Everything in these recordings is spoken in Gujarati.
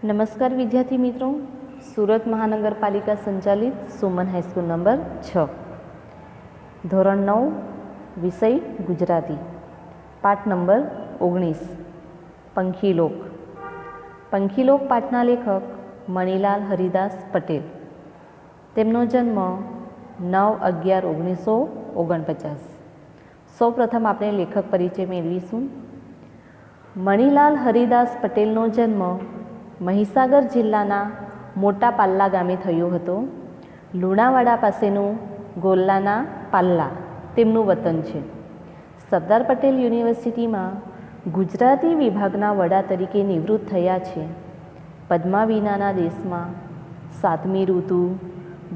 નમસ્કાર વિદ્યાર્થી મિત્રો, સુરત મહાનગરપાલિકા સંચાલિત સુમન હાઈસ્કૂલ નંબર 6, ધોરણ 9, વિષય ગુજરાતી, પાઠ નંબર 19, પંખીલોક. પંખીલોક પાઠના લેખક મણિલાલ હરિદાસ પટેલ. તેમનો જન્મ 9/11/1949. સૌપ્રથમ આપણે લેખક પરિચય મેળવીશું. મણિલાલ હરિદાસ પટેલનો જન્મ મહીસાગર જિલ્લાના મોટા પાલ્લા ગામે થયો હતો. લુણાવાડા પાસેનું ગોલ્લાના પાલ્લા તેમનું વતન છે. સરદાર પટેલ યુનિવર્સિટીમાં ગુજરાતી વિભાગના વડા તરીકે નિવૃત્ત થયા છે. પદ્મા વિનાના દેશમાં, સાતમી ઋતુ,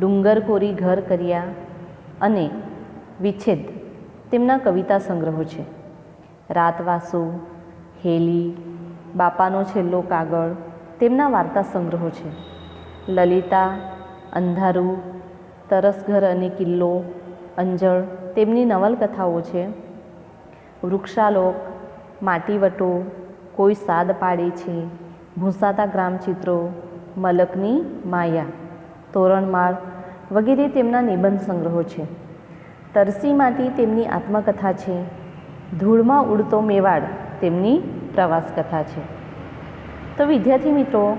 ડુંગર કોરી ઘર કર્યા અને વિચ્છેદ તેમના કવિતા સંગ્રહો છે. રાતવાસો, હેલી, બાપાનો છેલ્લો કાગળ તેમના વાર્તા સંગ્રહો છે. લલિતા, અંધારું, તરસઘર અને કિલ્લો, અંજળ તેમની નવલકથાઓ છે. વૃક્ષાલોક, માટીવટો, કોઈ સાદ પાડે છે, ભૂંસાતા ગ્રામચિત્રો, મલકની માયા, તોરણમાળ વગેરે તેમના નિબંધ સંગ્રહો છે. તરસી માટી તેમની આત્મકથા છે. ધૂળમાં ઉડતો મેવાડ તેમની પ્રવાસ કથા છે. તો વિદ્યાર્થી મિત્રો,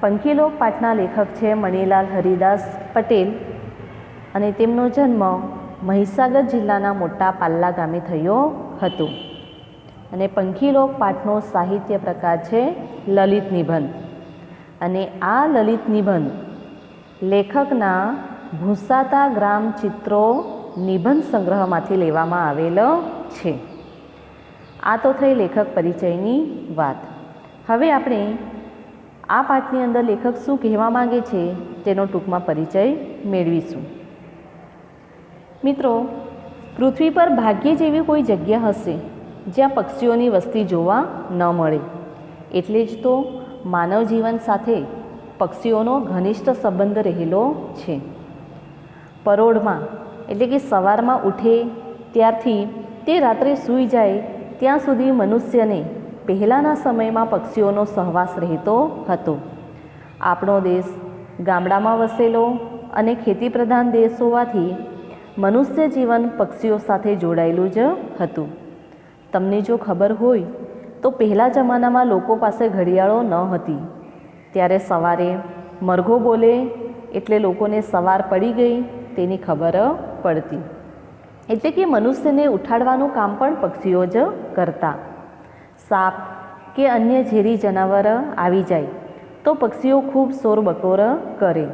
પંખીલોક પાઠના લેખક છે મણિલાલ હરિદાસ પટેલ અને તેમનો જન્મ મહીસાગર જિલ્લાના મોટા પાલ્લા ગામે થયો હતો. અને પંખીલોક પાઠનો સાહિત્ય પ્રકાર છે લલિત નિબંધ. અને આ લલિત નિબંધ લેખકના ભૂંસાતા ગ્રામ ચિત્રો નિબંધ સંગ્રહમાંથી લેવામાં આવેલો છે. આ તો થઈ લેખક પરિચયની વાત. હવે આપણે આ પાઠની અંદર લેખક શું કહેવા માગે છે તેનો ટૂંકમાં પરિચય મેળવીશું. મિત્રો, પૃથ્વી પર ભાગ્યે જ એવી કોઈ જગ્યા હશે જ્યાં પક્ષીઓની વસ્તી જોવા ન મળે. એટલે જ તો માનવ જીવન સાથે પક્ષીઓનો ઘનિષ્ઠ સંબંધ રહેલો છે. પરોઢમાં એટલે કે સવારમાં ઉઠે ત્યારથી તે રાત્રે સૂઈ જાય ત્યાં સુધી મનુષ્યને પહેલાંના સમયમાં પક્ષીઓનો સહવાસ રહેતો હતો. આપણો દેશ ગામડામાં વસેલો અને ખેતી પ્રધાન દેશ હોવાથી મનુષ્ય જીવન પક્ષીઓ સાથે જોડાયેલું જ હતું. તમને જો ખબર હોય તો પહેલાં જમાનામાં લોકો પાસે ઘડિયાળો ન હતી. ત્યારે સવારે મરઘો બોલે એટલે લોકોને સવાર પડી ગઈ તેની ખબર પડતી. એટલે કે મનુષ્યને ઉઠાડવાનું કામ પણ પક્ષીઓ જ કરતા. સાપ કે અન્ય ઝેરી જનાવર આવી જાય તો પક્ષીઓ ખૂબ શોરબકોર કરે.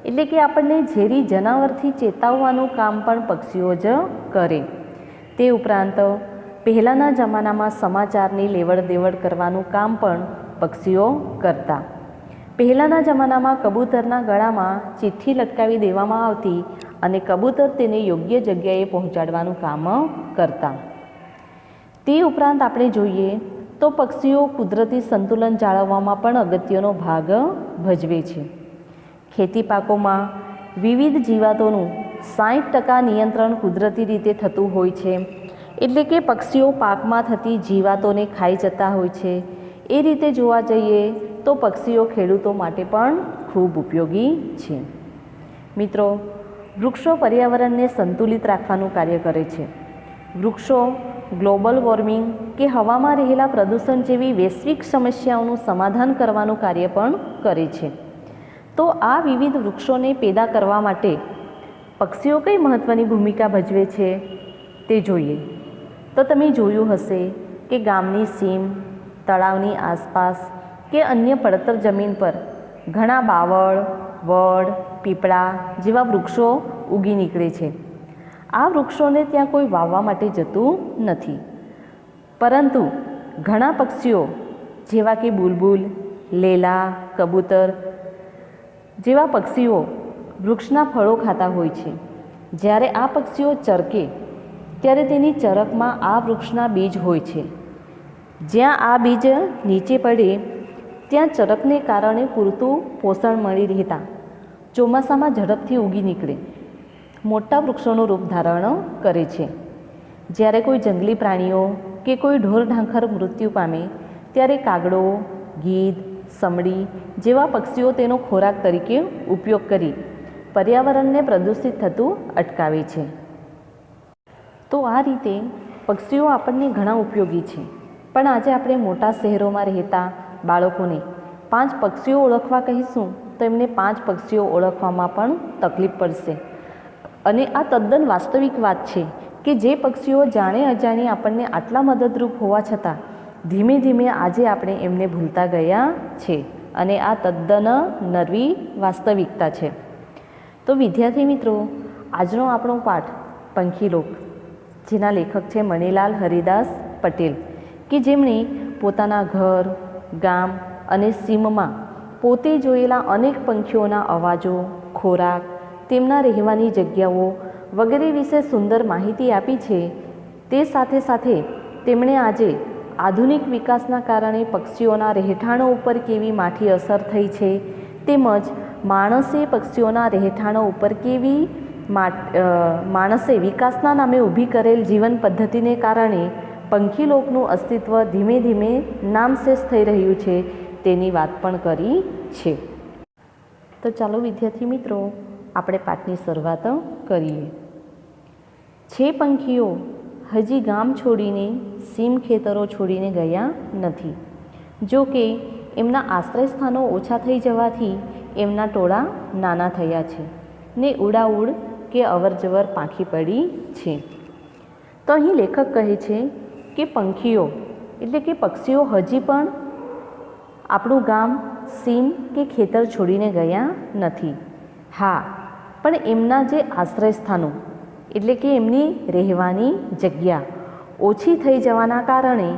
એટલે કે આપણને ઝેરી જનાવરથી ચેતવવાનું કામ પણ પક્ષીઓ જ કરે. તે ઉપરાંત પહેલાંના જમાનામાં સમાચારની લેવડ દેવડ કરવાનું કામ પણ પક્ષીઓ કરતા. પહેલાંના જમાનામાં કબૂતરના ગળામાં ચિઠ્ઠી લટકાવી દેવામાં આવતી અને કબૂતર તેને યોગ્ય જગ્યાએ પહોંચાડવાનું કામ કરતા. તે ઉપરાંત આપણે જોઈએ તો પક્ષીઓ કુદરતી સંતુલન જાળવવામાં પણ અગત્યનો ભાગ ભજવે છે. ખેતી પાકોમાં વિવિધ જીવાતોનું 60% નિયંત્રણ કુદરતી રીતે થતું હોય છે. એટલે કે પક્ષીઓ પાકમાં થતી જીવાતોને ખાઈ જતા હોય છે. એ રીતે જોવા જઈએ તો પક્ષીઓ ખેડૂતો માટે પણ ખૂબ ઉપયોગી છે. મિત્રો, વૃક્ષો પર્યાવરણને સંતુલિત રાખવાનું કાર્ય કરે છે. વૃક્ષો ગ્લોબલ વોર્મિંગ કે હવામાં રહેલા પ્રદૂષણ જેવી વૈશ્વિક સમસ્યાઓનું સમાધાન કરવાનું કાર્ય પણ કરે છે. તો આ વિવિધ વૃક્ષોને પેદા કરવા માટે પક્ષીઓ કઈ મહત્ત્વની ભૂમિકા ભજવે છે તે જોઈએ. તો તમે જોયું હશે કે ગામની સીમ, તળાવની આસપાસ કે અન્ય પડતર જમીન પર ઘણા બાવળ, વડ, પીપળા જેવા વૃક્ષો ઉગી નીકળે છે. આ વૃક્ષોને ત્યાં કોઈ વાવવા માટે જતું નથી, પરંતુ ઘણા પક્ષીઓ જેવા કે બુલબુલ, લેલા, કબૂતર જેવા પક્ષીઓ વૃક્ષના ફળો ખાતા હોય છે. જ્યારે આ પક્ષીઓ ચરકે ત્યારે તેની ચરકમાં આ વૃક્ષના બીજ હોય છે. જ્યાં આ બીજ નીચે પડે ત્યાં ચરકને કારણે પૂરતું પોષણ મળી રહેતા ચોમાસામાં ઝડપથી ઉગી નીકળે મોટા વૃક્ષોનું રૂપ ધારણ કરે છે. જ્યારે કોઈ જંગલી પ્રાણીઓ કે કોઈ ઢોર ઢાંખર મૃત્યુ પામે ત્યારે કાગડો, ગીધ, સમડી જેવા પક્ષીઓ તેનો ખોરાક તરીકે ઉપયોગ કરી પર્યાવરણને પ્રદૂષિત થતું અટકાવે છે. તો આ રીતે પક્ષીઓ આપણને ઘણા ઉપયોગી છે. પણ આજે આપણે મોટા શહેરોમાં રહેતા બાળકોને 5 પક્ષીઓ ઓળખવા કહીશું તો એમને 5 પક્ષીઓ ઓળખવામાં પણ તકલીફ પડશે. અને આ તદ્દન વાસ્તવિક વાત છે કે જે પક્ષીઓ જાણે અજાણી આપણને આટલા મદદરૂપ હોવા છતાં ધીમે ધીમે આજે આપણે એમને ભૂલતા ગયા છે. અને આ તદ્દન નરવી વાસ્તવિકતા છે. તો વિદ્યાર્થી મિત્રો, આજનો આપણો પાઠ પંખીલોક, જેના લેખક છે મણિલાલ હરિદાસ પટેલ, કે જેમણે પોતાના ઘર, ગામ અને સીમમાં પોતે જોયેલા અનેક પંખીઓના અવાજો, ખોરાક, તેમના રહેવાની જગ્યાઓ વગેરે વિશે સુંદર માહિતી આપી છે. તે સાથે સાથે તેમણે આજે આધુનિક વિકાસના કારણે પક્ષીઓના રહેઠાણો ઉપર કેવી માઠી અસર થઈ છે, તેમજ માણસે પક્ષીઓના રહેઠાણો ઉપર કેવી માણસે વિકાસના નામે ઊભી કરેલ જીવન પદ્ધતિને કારણે પંખીલોકનું અસ્તિત્વ ધીમે ધીમે નામશેષ થઈ રહ્યું છે, તેની વાત પણ કરી છે. તો ચાલો વિદ્યાર્થી મિત્રો, આપણે પાઠની શરૂઆત કરીએ. છે પંખીઓ હજી ગામ છોડીને, સીમ ખેતરો છોડીને ગયા નથી. જો કે એમના આશ્રયસ્થાનો ઓછા થઈ જવાથી એમના ટોળા નાના થયા છે ને ઉડાઉડ કે અવરજવર પાંખી પડી છે. તો અહીં લેખક કહે છે કે પંખીઓ એટલે કે પક્ષીઓ હજી પણ આપણું ગામ, સીમ કે ખેતર છોડીને ગયા નથી. હા, પણ એમના જે આશ્રયસ્થાનો એટલે કે એમની રહેવાની જગ્યા ઓછી થઈ જવાના કારણે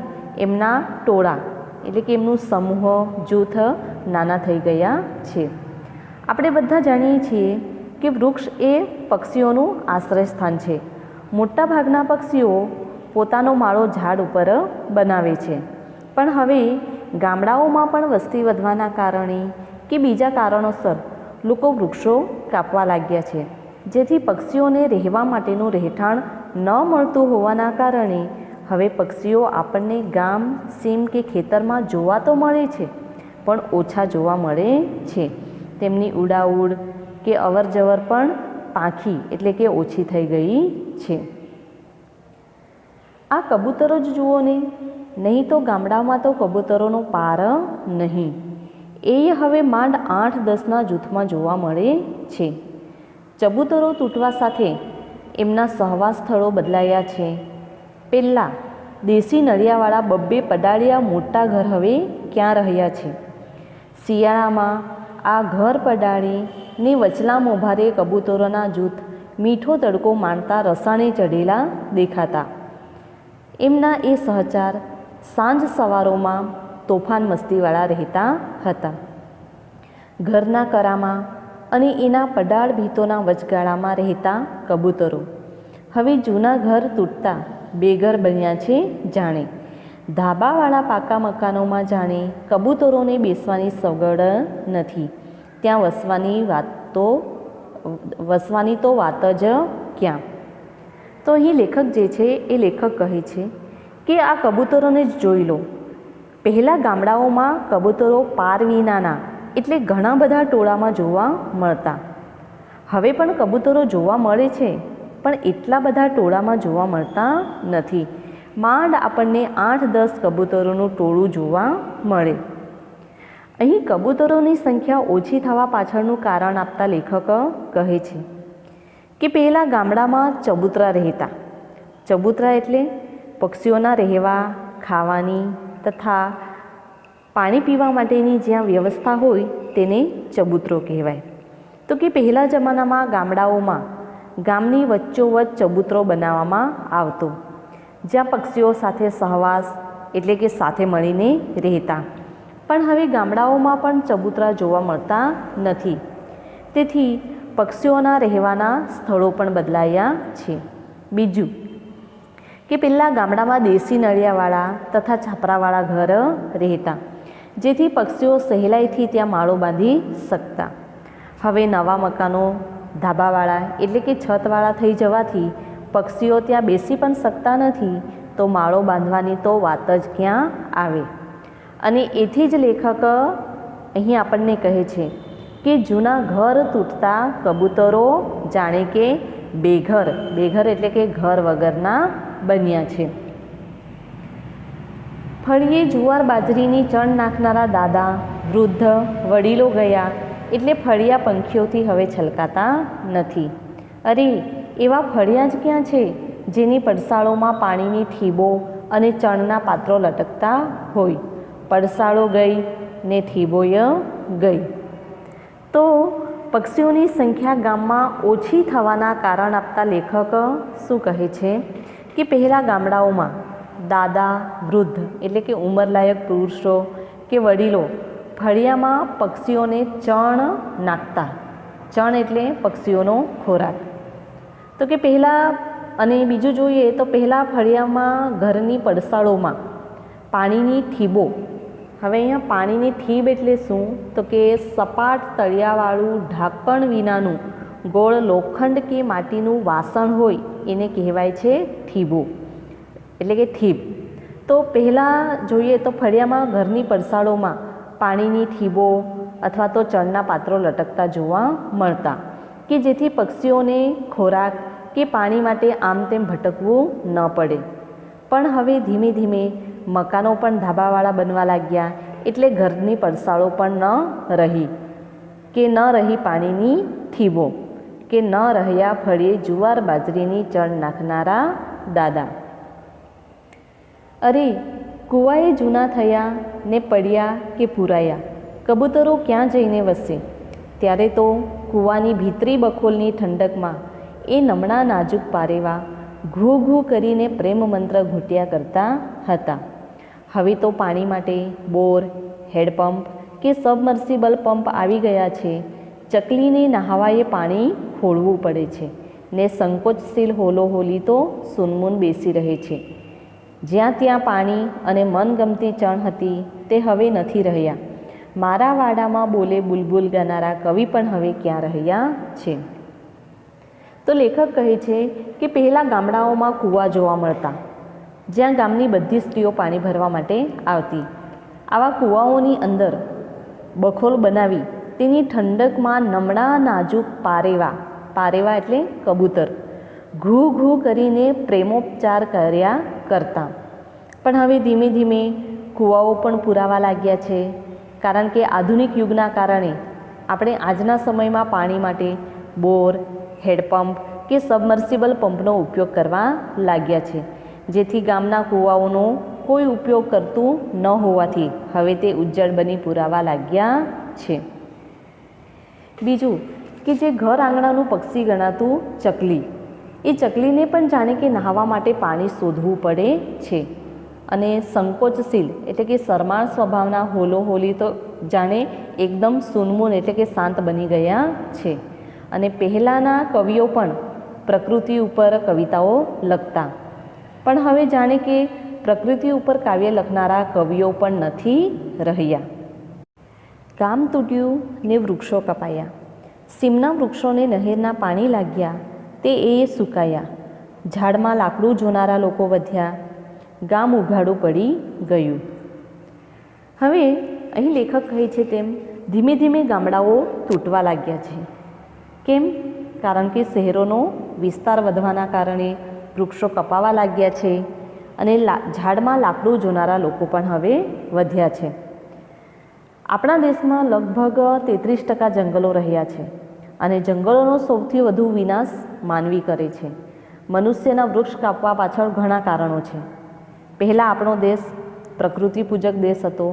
એમના ટોળા એટલે કે એમનું સમૂહ, જૂથ નાના થઈ ગયા છે. આપણે બધા જાણીએ છીએ કે વૃક્ષ એ પક્ષીઓનું આશ્રયસ્થાન છે. મોટાભાગના પક્ષીઓ પોતાનો માળો ઝાડ ઉપર બનાવે છે. પણ હવે ગામડાઓમાં પણ વસ્તી વધવાના કારણે કે બીજા કારણોસર લોકો વૃક્ષો કાપવા લાગ્યા છે, જેથી પક્ષીઓને રહેવા માટેનું રહેઠાણ ન મળતું હોવાના કારણે હવે પક્ષીઓ આપણને ગામ, સીમ કે ખેતરમાં જોવા તો મળે છે, પણ ઓછા જોવા મળે છે. તેમની ઉડાઉડ કે અવરજવર પણ પાંખી એટલે કે ઓછી થઈ ગઈ છે. આ કબૂતરો જ જુઓ ને, નહીં તો ગામડામાં તો કબૂતરોનો પાર નહીં. એ હવે માંડ 8-10ના જૂથમાં જોવા મળે છે. ચબૂતરો તૂટવા સાથે એમના સહવાસ સ્થળો બદલાયા છે. પહેલાં દેશી નળિયાવાળા 2 પડાળિયા મોટા ઘર હવે ક્યાં રહ્યા છે? શિયાળામાં આ ઘર પડાળીની વચલા મોભારે કબૂતરોના જૂથ મીઠો તડકો માણતા રસાણે ચઢેલા દેખાતા. એમના એ સહચાર સાંજ સવારોમાં તોફાન મસ્તીવાળા રહેતા હતા. ઘરના કરામાં અને એના પડાળ ભીતોના વચગાળામાં રહેતા કબૂતરો હવે જૂના ઘર તૂટતા બેઘર બન્યા છે. જાણે ધાબાવાળા પાકા મકાનોમાં જાણે કબૂતરોને બેસવાની સગવડ નથી, ત્યાં વસવાની તો વાત જ ક્યાં. તો અહીં લેખક જે છે એ લેખક કહે છે કે આ કબૂતરોને જ જોઈ લો. પહેલાં ગામડાઓમાં કબૂતરો પાર વિનાના એટલે ઘણા બધા ટોળામાં જોવા મળતા. હવે પણ કબૂતરો જોવા મળે છે, પણ એટલા બધા ટોળામાં જોવા મળતા નથી. માંડ આપણને 8-10 કબૂતરોનું ટોળું જોવા મળે. અહીં કબૂતરોની સંખ્યા ઓછી થવા પાછળનું કારણ આપતા લેખક કહે છે કે પહેલાં ગામડામાં ચબૂતરા રહેતા. ચબૂતરા એટલે પક્ષીઓના રહેવા, ખાવાની તથા પાણી પીવા માટેની જ્યાં વ્યવસ્થા હોય તેને ચબૂતરો કહેવાય. તો કે પહેલા જમાનામાં ગામડાઓમાં ગામની વચ્ચોવચ્ચ ચબૂતરો બનાવવામાં આવતો, જ્યાં પક્ષીઓ સાથે સહવાસ એટલે કે સાથે મળીને રહેતા. પણ હવે ગામડાઓમાં પણ ચબૂતરા જોવા મળતા નથી. તેથી પક્ષીઓના રહેવાના સ્થળો પણ બદલાયા છે. બીજું કે પહેલાં ગામડામાં દેશી નળિયાવાળા તથા છાપરાવાળા ઘર રહેતા, જેથી પક્ષીઓ સહેલાઈથી ત્યાં માળો બાંધી શકતા. હવે નવા મકાનો ધાબાવાળા એટલે કે છતવાળા થઈ જવાથી પક્ષીઓ ત્યાં બેસી પણ શકતા નથી, તો માળો બાંધવાની તો વાત જ ક્યાં આવે. અને એથી જ લેખક અહીં આપણને કહે છે કે જૂના ઘર તૂટતા કબૂતરો જાણે કે બેઘર, બેઘર એટલે કે ઘર વગરના બન્યા છે. ફળીએ જુવાર બાજરીની ચણ નાખનારા દાદા, વૃદ્ધ, વડીલો ગયા એટલે ફળિયા પંખીઓથી હવે છલકાતા નથી. અરે એવા ફળિયા જ ક્યાં છે જેની પડસાળોમાં પાણીની ઠીબો અને ચણના પાત્રો લટકતા હોય. પડસાળો ગઈ ને ઠીબોય ગઈ. તો પક્ષીઓની સંખ્યા ગામમાં ઓછી થવાના કારણ આપતા લેખક શું કહે છે કે પહેલાં ગામડાઓમાં દાદા, વૃદ્ધ એટલે કે ઉંમરલાયક પુરુષો કે વડીલો ફળિયામાં પક્ષીઓને ચણ નાખતા. ચણ એટલે પક્ષીઓનો ખોરાક. તો કે પહેલાં, અને બીજું જોઈએ તો પહેલાં ફળિયામાં ઘરની પડસાળોમાં પાણીની ઠીબો. હવે અહીંયા પાણીની ઠીબ એટલે શું? તો કે સપાટ તળિયાવાળું ઢાંકણ વિનાનું ગોળ લોખંડ કે માટીનું વાસણ હોય એને કહેવાય છે ઠીબો એટલે કે ઠીબ. તો પહેલાં જોઈએ તો ફળિયામાં ઘરની પડસાળોમાં પાણીની ઠીબો અથવા તો ચણના પાત્રો લટકતા જોવા મળતા કે જેથી પક્ષીઓને ખોરાક કે પાણી માટે આમ તેમ ભટકવું ન પડે. પણ હવે ધીમે ધીમે મકાનો પણ ધાબાવાળા બનવા લાગ્યા એટલે ઘરની પડસાળો પણ ન રહી પાણીની ઠીબો કે ન રહ્યા ફળીએ જુવાર બાજરીની ચણ નાખનારા દાદા. અરે કૂવાએ જૂના થયા ને પડ્યા કે પૂરાયા, કબૂતરો ક્યાં જઈને વસે? ત્યારે તો કૂવાની ભીતરી બખોલની ઠંડકમાં એ નમણા નાજુક પારેવા ઘૂ ઘૂ કરીને પ્રેમ મંત્ર ઘૂંટ્યા કરતા હતા. હવે તો પાણી માટે બોર, હેડપંપ કે સબમર્સિબલ પંપ આવી ગયા છે. ચકલીને નહાવાએ પાણી ખોળવું પડે છે ને સંકોચશીલ હોલોહોલી તો સૂનમૂન બેસી રહે છે. જ્યાં ત્યાં પાણી અને મનગમતી ચણ હતી તે હવે નથી રહ્યા. મારા વાડામાં બોલે બુલબુલ ગાનારા કવિ પણ હવે ક્યાં રહ્યા છે? તો લેખક કહે છે કે પહેલાં ગામડાઓમાં કૂવા જોવા મળતા જ્યાં ગામની બધી સ્ત્રીઓ પાણી ભરવા માટે આવતી. આવા કૂવાઓની અંદર બખોલ બનાવી તેની ઠંડકમાં નમણા નાજુક પારેવા એટલે કબૂતર ઘૂ ઘૂ કરીને પ્રેમોપચાર કર્યા કરતા. પણ હવે ધીમે ધીમે કૂવાઓ પણ પુરાવા લાગ્યા છે. કારણ કે આધુનિક યુગના કારણે આપણે આજના સમયમાં પાણી માટે બોર, હેડપંપ કે સબમર્સિબલ પંપનો ઉપયોગ કરવા લાગ્યા છે. જેથી ગામના કૂવાઓનો કોઈ ઉપયોગ કરતું ન હોવાથી હવે તે ઉજ્જડ બની પુરાવા લાગ્યા છે. બીજું કે જે ઘર આંગણાનું પક્ષી ગણાતું ચકલી, એ ચકલીને પણ જાણે કે નહાવા માટે પાણી શોધવું પડે છે. અને સંકોચશીલ એટલે કે શરમાળ સ્વભાવના હોલોહોલી તો જાણે એકદમ સૂનમૂન એટલે કે શાંત બની ગયા છે. અને પહેલાંના કવિઓ પણ પ્રકૃતિ ઉપર કવિતાઓ લખતા, પણ હવે જાણે કે પ્રકૃતિ ઉપર કાવ્ય લખનારા કવિઓ પણ નથી રહ્યા. ગામ તૂટ્યું ને વૃક્ષો કપાયા, સીમના વૃક્ષોને નહેરના પાણી લાગ્યા તે એ સુકાયા. ઝાડમાં લાકડું જોનારા લોકો વધ્યા, ગામ ઉઘાડું પડી ગયું. હવે અહીં લેખક કહે છે તેમ ધીમે ધીમે ગામડાઓ તૂટવા લાગ્યા છે. કેમ? કારણ કે શહેરોનો વિસ્તાર વધવાના કારણે વૃક્ષો કપાવા લાગ્યા છે અને ઝાડમાં લાકડું જોનારા લોકો પણ હવે વધ્યા છે. આપણા દેશમાં લગભગ 33% જંગલો રહ્યા છે અને જંગલોનો સૌથી વધુ વિનાશ માનવી કરે છે. મનુષ્યના વૃક્ષ કાપવા પાછળ ઘણા કારણો છે. પહેલાં આપણો દેશ પ્રકૃતિ પૂજક દેશ હતો,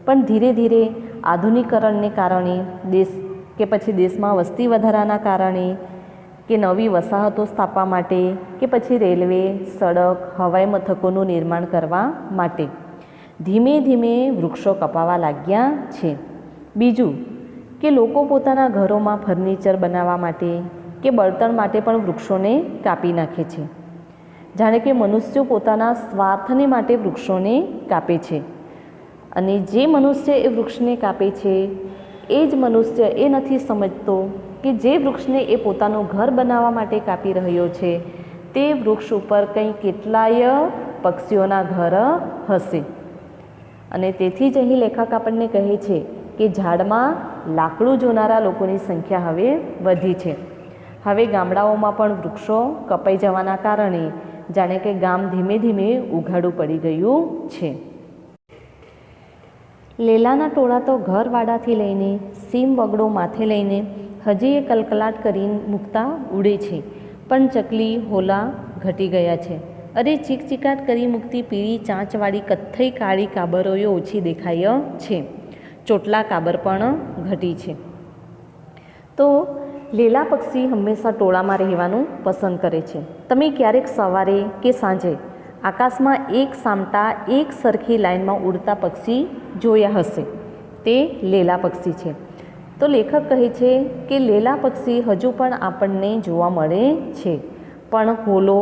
પણ ધીરે ધીરે આધુનિકરણને કારણે પછી દેશમાં વસ્તી વધારાના કારણે કે નવી વસાહતો સ્થાપવા માટે કે પછી રેલવે, સડક, હવાઈ મથકોનું નિર્માણ કરવા માટે ધીમે ધીમે વૃક્ષો કપાવા લાગ્યા છે. બીજું કે લોકો પોતાના ઘરોમાં ફર્નિચર બનાવવા માટે કે બળતણ માટે પણ વૃક્ષોને કાપી નાખે છે. જાણે કે મનુષ્યો પોતાના સ્વાર્થને માટે વૃક્ષોને કાપે છે. અને જે મનુષ્ય એ વૃક્ષને કાપે છે એ જ મનુષ્ય એ નથી સમજતો કે જે વૃક્ષને એ પોતાનું ઘર બનાવવા માટે કાપી રહ્યો છે તે વૃક્ષ ઉપર કંઈ કેટલાય પક્ષીઓના ઘર હશે. અને તેથી જ અહીં લેખક આપણને કહે છે કે ઝાડમાં લાકડું જોનારા લોકોની સંખ્યા હવે વધી છે. હવે ગામડાઓમાં પણ વૃક્ષો કપાઈ જવાના કારણે જાણે કે ગામ ધીમે ધીમે ઉઘાડું પડી ગયું છે. લેલાના ટોળા તો ઘરવાડાથી લઈને સીમ વગડો માથે લઈને હજી એ કલકલાટ કરી મૂકતા ઉડે છે, પણ ચકલી હોલા ઘટી ગયા છે. અરે ચીકચીકાટ કરી મૂકતી પીળી ચાંચવાળી કથ્થઈ કાળી કાબરોએ ઓછી દેખાય છે. ચોટલા કાબર પણ ઘટી છે. તો લેલા પક્ષી હંમેશા ટોળામાં રહેવાનું પસંદ કરે છે. તમે ક્યારેક સવારે કે સાંજે આકાશમાં એક સામટા એક સરખી લાઇનમાં ઉડતા પક્ષી જોયા હશે. તે લેલા પક્ષી છે. તો લેખક કહે છે કે લેલા પક્ષી હજુ પણ આપણને જોવા મળે છે, પણ હોલો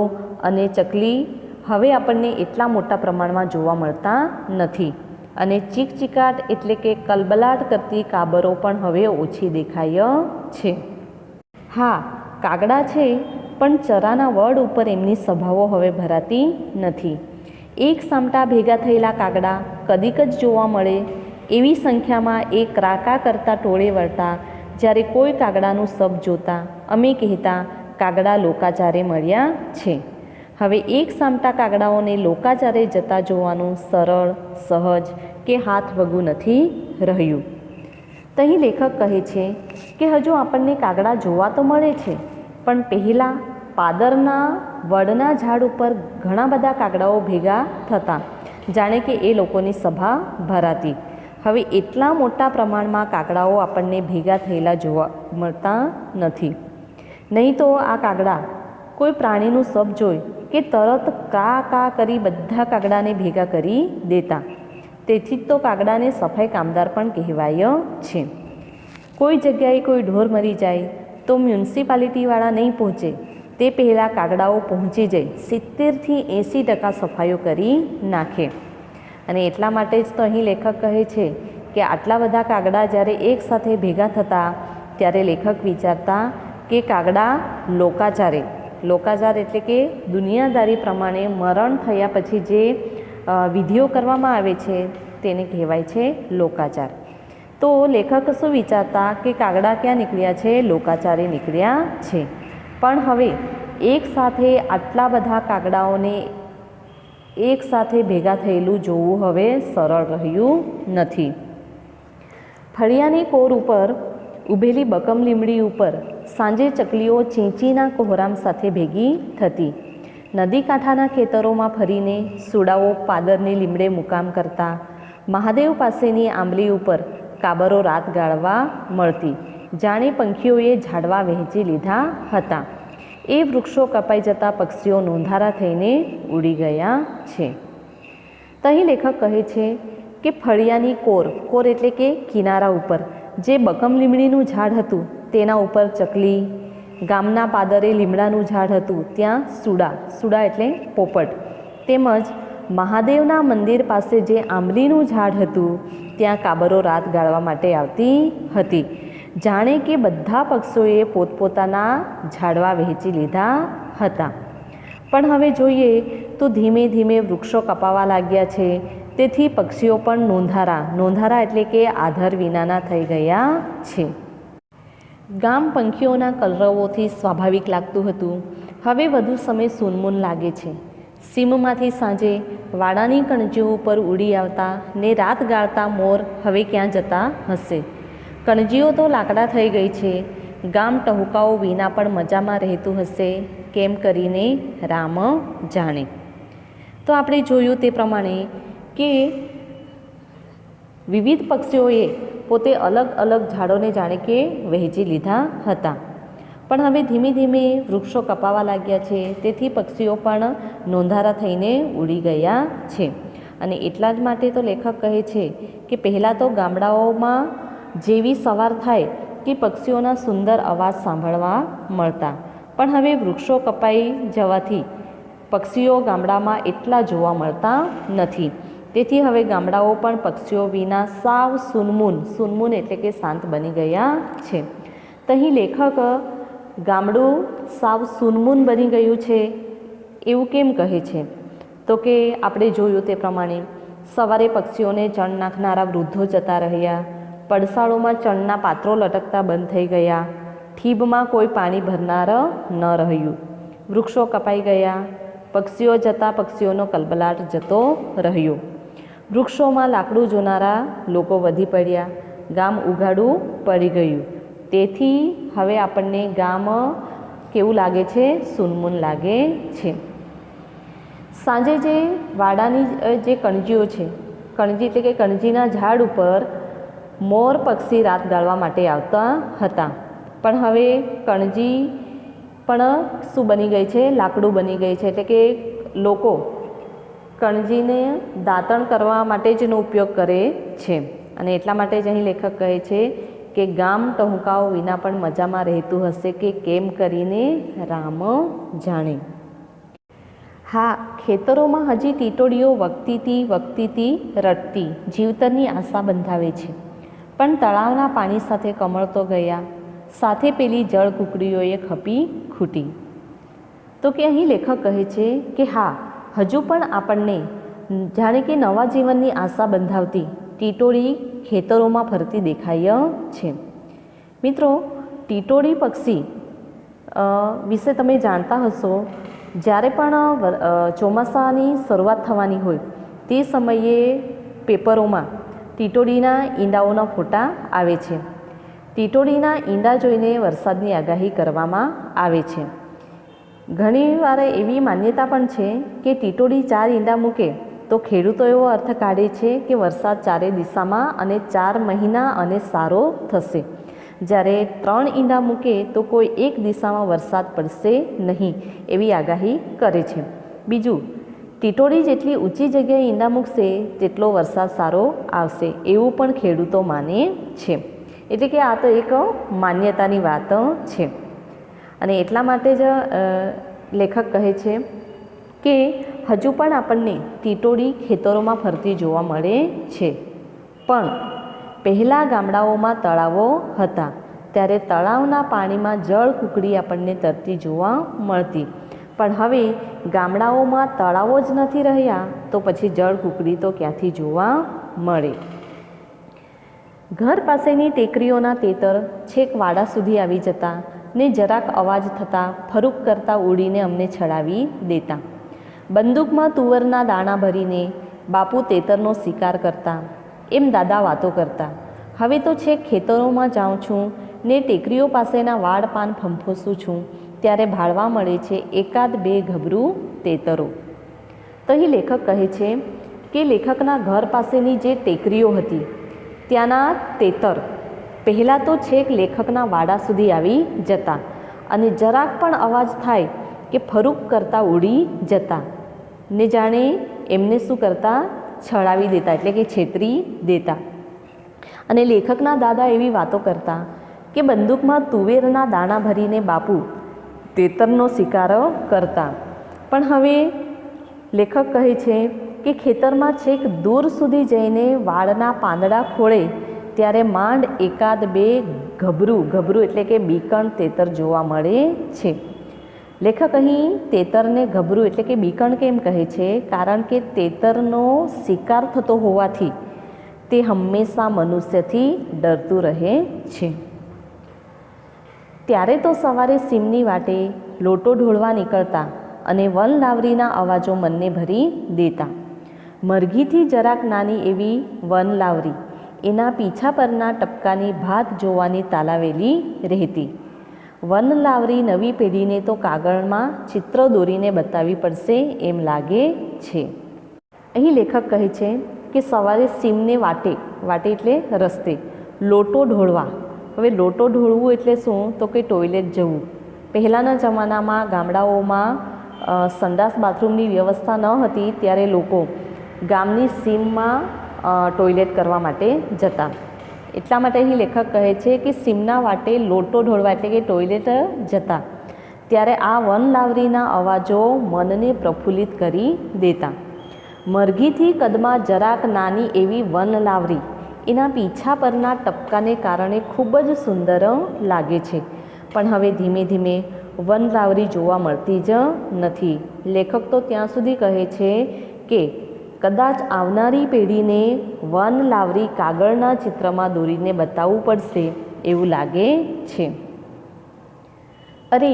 અને ચકલી હવે આપણને એટલા મોટા પ્રમાણમાં જોવા મળતા નથી, અને ચીકચીકાટ એટલે કે કલબલાટ કરતી કાબરો પણ હવે ઓછી દેખાય છે. હા, કાગડા છે, પણ ચરાના વડ ઉપર એમની સભાઓ હવે ભરાતી નથી. એક સામટા ભેગા થયેલા કાગડા કદીક જ જોવા મળે. એવી સંખ્યામાં એ ક્રાકા કરતા ટોળે વળતા. જ્યારે કોઈ કાગડાનું સબ જોતા અમે કહેતા કાગડા લોકાચારે મળ્યા છે. હવે એક સામટા કાગડાઓને લોકાચારે જતા જોવાનું સરળ, સહજ કે હાથ વગું નથી રહ્યું. તો અહીં લેખક કહે છે કે હજુ આપણને કાગડા જોવા તો મળે છે, પણ પહેલાં પાદરના વડના ઝાડ ઉપર ઘણા બધા કાગડાઓ ભેગા થતા, જાણે કે એ લોકોની સભા ભરાતી. હવે એટલા મોટા પ્રમાણમાં કાગડાઓ આપણને ભેગા થયેલા જોવા મળતા નથી. નહીં તો આ કાગડા કોઈ પ્રાણીનું સબ જોઈ કે તરત કા કા કરી બધા કાગડાને ભેગા કરી દેતા. તેથી જ તો કાગડાને સફાઈ કામદાર પણ કહેવાય છે. કોઈ જગ્યાએ કોઈ ઢોર મરી જાય તો મ્યુનિસિપાલિટીવાળા નહીં પહોંચે તે પહેલાં કાગડાઓ પહોંચી જાય 70થી 80% સફાઈઓ કરી નાખે. અને એટલા માટે જ તો અહીં લેખક કહે છે કે આટલા બધા કાગડા જ્યારે એકસાથે ભેગા થતા ત્યારે લેખક વિચારતા કે કાગડા લોકાચાર એટલે કે દુનિયાદારી પ્રમાણે મરણ થયા પછી જે વિધિઓ કરવામાં આવે છે તેને કહેવાય છે લોકાચાર. તો લેખક શું વિચારતા કે કાગડા ક્યાં નીકળ્યા છે? લોકાચારે નીકળ્યા છે. પણ હવે એક સાથે આટલા બધા કાગડાઓને એક સાથે ભેગા થયેલું જોવું હવે સરળ રહ્યું નથી. ફળિયાની કોર ઉપર ઊભેલી બકમ લીમડી ઉપર સાંજે ચકલીઓ ચીંચીના કોહરામ સાથે ભેગી થતી. નદી કાંઠાના ખેતરોમાં ફરીને સુડાઓ પાદરની લીમડે મુકામ કરતા. મહાદેવ પાસેની આંબલી ઉપર કાબરો રાત ગાળવા મળતી, જાણે પંખીઓએ ઝાડવા વહેંચી લીધા હતા. એ વૃક્ષો કપાઈ જતા પક્ષીઓ નોંધારા થઈને ઉડી ગયા છે. તો અહીં લેખક કહે છે કે ફળિયાની કોર એટલે કે કિનારા ઉપર જે બકમ લીમડીનું ઝાડ હતું તેના ઉપર ચકલી, ગામના પાદરે લીમડાનું ઝાડ હતું ત્યાં સુડા એટલે પોપટ, તેમજ મહાદેવના મંદિર પાસે જે આંબલીનું ઝાડ હતું ત્યાં કાબરો રાત ગાળવા માટે આવતી હતી. જાણે કે બધા પક્ષીઓએ પોતપોતાના ઝાડવા વહેંચી લીધા હતા. પણ હવે જોઈએ તો ધીમે ધીમે વૃક્ષો કપાવા લાગ્યા છે. તેથી પક્ષીઓ પણ નોંધારા એટલે કે આધાર વિનાના થઈ ગયા છે. ગામ પંખીઓના કલરવોથી સ્વાભાવિક લાગતું હતું. હવે વધુ સમય સૂનમૂન લાગે છે. સીમમાંથી સાંજે વાડાની કણજીઓ ઉપર ઉડી આવતા ને રાત ગાળતા મોર હવે ક્યાં જતા હશે? કણજીઓ તો લાકડા થઈ ગઈ છે. ગામ ટહુકાઓ વિના પણ મજામાં રહેતું હશે, કેમ કરીને રામ જાણે. તો આપણે જોયું તે પ્રમાણે કે વિવિધ પક્ષીઓએ પોતે અલગ અલગ ઝાડોને જાણે કે વહેંચી લીધા હતા. પણ હવે ધીમે ધીમે વૃક્ષો કપાવા લાગ્યા છે. તેથી પક્ષીઓ પણ નોંધારા થઈને ઉડી ગયા છે. અને એટલા જ માટે તો લેખક કહે છે કે પહેલાં તો ગામડાઓમાં જેવી સવાર થાય કે પક્ષીઓના સુંદર અવાજ સાંભળવા મળતા, પણ હવે વૃક્ષો કપાઈ જવાથી પક્ષીઓ ગામડામાં એટલા જોવા મળતા નથી. તેથી હવે ગામડાઓ પણ પક્ષીઓ વિના સાવ સૂનમૂન એટલે કે શાંત બની ગયા છે. તો અહીં લેખક ગામડું સાવ સૂનમૂન બની ગયું છે એવું કેમ કહે છે? તો કે આપણે જોયું તે પ્રમાણે સવારે પક્ષીઓને ચણ નાખનારા વૃદ્ધો જતા રહ્યા, પડસાળોમાં ચણના પાત્રો લટકતા બંધ થઈ ગયા, ઠીબમાં કોઈ પાણી ભરનાર ન રહ્યું, વૃક્ષો કપાઈ ગયા, પક્ષીઓ જતા પક્ષીઓનો કલબલાટ જતો રહ્યો, વૃક્ષોમાં લાકડું જોનારા લોકો વધી પડ્યા, ગામ ઉઘાડું પડી ગયું. તેથી હવે આપણને ગામ કેવું લાગે છે? સૂનમૂન લાગે છે. સાંજે જે વાડાની જે કણજીઓ છે, કણજી એટલે કે કણજીના ઝાડ ઉપર મોર પક્ષી રાત ગાળવા માટે આવતા હતા, પણ હવે કણજી પણ શું બની ગઈ છે? લાકડું બની ગઈ છે. એટલે કે લોકો કણજીને દાંતણ કરવા માટે જ એનો ઉપયોગ કરે છે. અને એટલા માટે જ અહીં લેખક કહે છે કે ગામ ટહુકાઓ વિના પણ મજામાં રહેતું હશે કે કેમ કરીને રામ જાણે. હા, ખેતરોમાં હજી ટીટોડીઓ વગતીથી રડતી જીવતરની આશા બંધાવે છે, પણ તળાવના પાણી સાથે કમળતો ગયા, સાથે પેલી જળ કુકડીઓએ ખપી ખૂટી. તો કે અહીં લેખક કહે છે કે હા, હજુ પણ આપણને જાણે કે નવા જીવનની આશા બંધાવતી ટીટોડી ખેતરોમાં ફરતી દેખાય છે. મિત્રો, ટીટોડી પક્ષી વિશે તમે જાણતા હશો, જ્યારે પણ ચોમાસાની શરૂઆત થવાની હોય તે સમયે પેપરોમાં ટીટોડીના ઈંડાઓના ફોટા આવે છે. ટીટોડીના ઈંડા જોઈને વરસાદની આગાહી કરવામાં આવે છે. ઘણીવાર એવી માન્યતા પણ છે કે ટીટોડી 4 ઈંડા મૂકે તો ખેડૂતો એવો અર્થ કાઢે છે કે વરસાદ 4 દિશામાં અને 4 મહિના અને સારો થશે. જ્યારે 3 ઈંડા મૂકે તો કોઈ એક દિશામાં વરસાદ પડશે નહીં એવી આગાહી કરે છે. બીજું, ટીટોડી જેટલી ઊંચી જગ્યાએ ઈંડા મૂકશે તેટલો વરસાદ સારો આવશે એવું પણ ખેડૂતો માને છે. એટલે કે આ તો એક માન્યતાની વાત છે. અને એટલા માટે જ લેખક કહે છે કે હજુ પણ આપણને ટીટોડી ખેતરોમાં ફરતી જોવા મળે છે. પણ પહેલાં ગામડાઓમાં તળાવો હતા, ત્યારે તળાવના પાણીમાં જળ કુકડી આપણને તરતી જોવા મળતી. પણ હવે ગામડાઓમાં તળાવો જ નથી રહ્યા તો પછી જળ કુકડી તો ક્યાંથી જોવા મળે? ઘર પાસેની ટેકરીઓના તેતર છેક વાડા સુધી આવી જતા ને જરાક અવાજ થતાં ફરૂક કરતાં ઉડીને અમને છડાવી દેતા. બંદૂકમાં તુવરના દાણા ભરીને બાપુ તેતરનો શિકાર કરતા, એમ દાદા વાતો કરતા. હવે તો છેક ખેતરોમાં જાઉં છું ને ટેકરીઓ પાસેના વાડ પાન ફંફોસું છું ત્યારે ભાળવા મળે છે 1-2 ગભરું તેતરો. તો અહીં લેખક કહે છે કે લેખકના ઘર પાસેની જે ટેકરીઓ હતી ત્યાંના તેતર પહેલાં તો છેક લેખકના વાડા સુધી આવી જતા અને જરાક પણ અવાજ થાય કે ફરૂક કરતાં ઉડી જતા ને જાણે એમને શું કરતા? છળાવી દેતા, એટલે કે છેતરી દેતા. અને લેખકના દાદા એવી વાતો કરતા કે બંદૂકમાં તુવેરના દાણા ભરીને બાપુ તેતરનો શિકાર કરતા. પણ હવે લેખક કહે છે કે ખેતરમાં છેક દૂર સુધી જઈને વાડના પાંદડા ખોળે ત્યારે માંડ 1-2 ગભરું એટલે કે બીકણ તેતર જોવા મળે છે. લેખક અહીં તેતરને ગભરું એટલે કે બીકણ કેમ કહે છે? કારણ કે તેતરનો શિકાર થતો હોવાથી તે હંમેશા મનુષ્યથી ડરતું રહે છે. ત્યારે તો સવારે સીમની વાટે લોટો ઢોળવા નીકળતા અને વનલાવરીના અવાજો મનને ભરી દેતા. મરઘીથી જરાક નાની એવી વનલાવરી એના પીછા પરના ટપકાની ભાત જોવાની તાલાવેલી રહેતી. વનલાવરી નવી પેઢીને તો કાગળમાં ચિત્ર દોરીને બતાવવી પડશે એમ લાગે છે. અહીં લેખક કહે છે કે સવારે સીમને વાટે એટલે રસ્તે લોટો ઢોળવા. હવે લોટો ઢોળવું એટલે શું? તો કે ટોયલેટ જવું. પહેલાંના જમાનામાં ગામડાઓમાં સંડાસ બાથરૂમની વ્યવસ્થા ન હતી ત્યારે લોકો ગામની સીમમાં ટોયલેટ કરવા માટે જતા. એટલા માટે અહીં લેખક કહે છે કે સીમના વાટે લોટો ઢોળવા એટલે કે ટોયલેટ જતા ત્યારે આ વનલાવરીના અવાજો મનને પ્રફુલ્લિત કરી દેતા. મરઘીથી કદમાં જરાક નાની એવી વનલાવરી એના પીછા પરના ટપકાને કારણે ખૂબ જ સુંદર લાગે છે. પણ હવે ધીમે ધીમે વનલાવરી જોવા મળતી જ નથી. લેખક તો ત્યાં સુધી કહે છે કે કદાચ આવનારી પેઢીને વન લાવરી કાગળના ચિત્રમાં દોરીને બતાવવું પડશે એવું લાગે છે. અરે,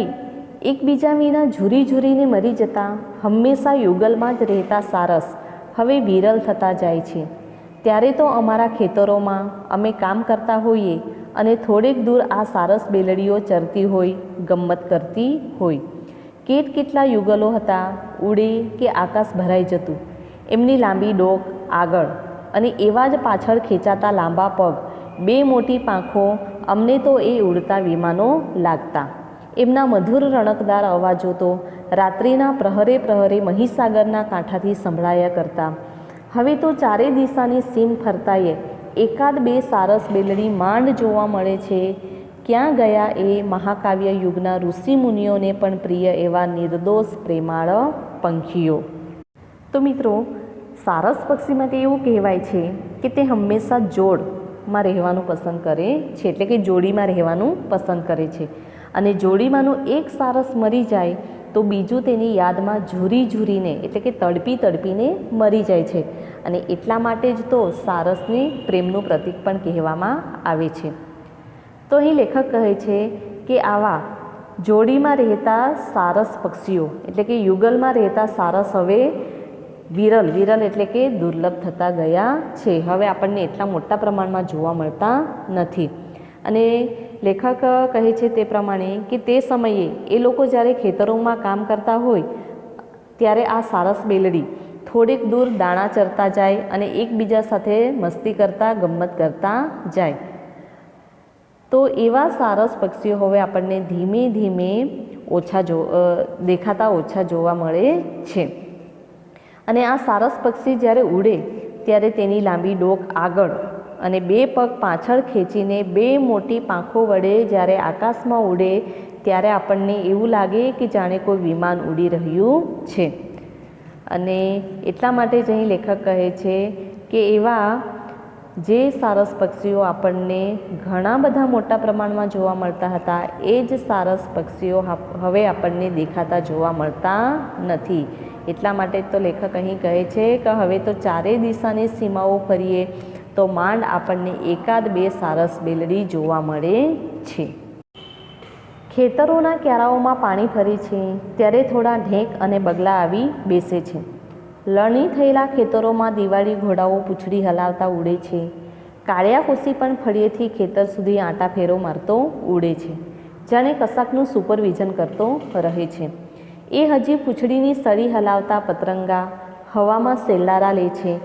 એકબીજા વિના ઝૂરી ઝૂરીને મરી જતા હંમેશા યુગલમાં જ રહેતા સારસ હવે વિરલ થતા જાય છે. ત્યારે તો અમારા ખેતરોમાં અમે કામ કરતા હોઈએ અને થોડેક દૂર આ સારસ બેલડીઓ ચરતી હોય, ગમ્મત કરતી હોય. કેટલા યુગલો હતા, ઉડે કે આકાશ ભરાઈ જતું. એમની લાંબી ડોક આગળ અને એવા જ પાછળ ખેંચાતા લાંબા પગ, બે મોટી પાંખો અમને તો એ ઉડતા વિમાનો લાગતા. એમના મધુર રણકદાર અવાજો તો રાત્રિના પ્રહરે પ્રહરે મહીસાગરના કાંઠાથી સંભળાયા કરતા. હવે તો ચારે દિશાની સીમ ફરતાએ એકાદ બે સારસ બેલડી માંડ જોવા મળે છે. ક્યાં ગયા એ મહાકાવ્ય યુગના ઋષિમુનિઓને પણ પ્રિય એવા નિર્દોષ પ્રેમાળ પંખીઓ? તો મિત્રો, સારસ પક્ષી માટે એવું કહેવાય છે કે તે હંમેશા જોડમાં રહેવાનું પસંદ કરે છે, એટલે કે જોડીમાં રહેવાનું પસંદ કરે છે. અને જોડીમાંનું એક સારસ મરી જાય તો બીજું તેની યાદમાં ઝૂરી ઝૂરીને, એટલે કે તડપી તડપીને મરી જાય છે. અને એટલા માટે જ તો સારસને પ્રેમનું પ્રતીક પણ કહેવામાં આવે છે. તો અહીં લેખક કહે છે કે આવા જોડીમાં રહેતા સારસ પક્ષીઓ, એટલે કે યુગલમાં રહેતા સારસ હવે વિરલ એટલે કે દુર્લભ થતા ગયા છે. હવે આપણને એટલા મોટા પ્રમાણમાં જોવા મળતા નથી. અને લેખક કહે છે તે પ્રમાણે કે તે સમયે એ લોકો જ્યારે ખેતરોમાં કામ કરતા હોય ત્યારે આ સારસ બેલડી થોડેક દૂર દાણા ચરતા જાય અને એકબીજા સાથે મસ્તી કરતા, ગમ્મત કરતા જાય. તો એવા સારસ પક્ષીઓ હવે આપણને ધીમે ધીમે દેખાતા ઓછા જોવા મળે છે. અને આ સારસ પક્ષી જ્યારે ઉડે ત્યારે તેની લાંબી ડોક આગળ અને બે પગ પાછળ ખેંચીને બે મોટી પાંખો વડે જ્યારે આકાશમાં ઉડે ત્યારે આપણને એવું લાગે કે જાણે કોઈ વિમાન ઉડી રહ્યું છે. અને એટલા માટે જ અહીં લેખક કહે છે કે એવા જે સારસ પક્ષીઓ આપણને ઘણા બધા મોટા પ્રમાણમાં જોવા મળતા હતા, એ જ સારસ પક્ષીઓ હવે આપણને દેખાતા જોવા મળતા નથી. એટલા માટે તો લેખક અહીં કહે છે કે હવે તો ચારે દિશાની સીમાઓ ફરીએ તો માંડ આપણને એકાદ બે સારસ બેલડી જોવા મળે છે. ખેતરોના ક્યારાઓમાં પાણી ફરે છે ત્યારે થોડા ઢેક અને બગલા આવી બેસે છે. લણણી થયેલા ખેતરોમાં દિવાળી ઘોડાઓ પૂંછડી હલાવતા ઉડે છે. કાળિયા કોસી પણ ફળિયેથી ખેતર સુધી આંટા ફેરો મારતો ઉડે છે, જાણે કશાકનું સુપરવિઝન કરતો રહે છે. એ હજી પૂંછડીની સળી હલાવતા પતરંગા હવામાં સેલ્લારા લે છે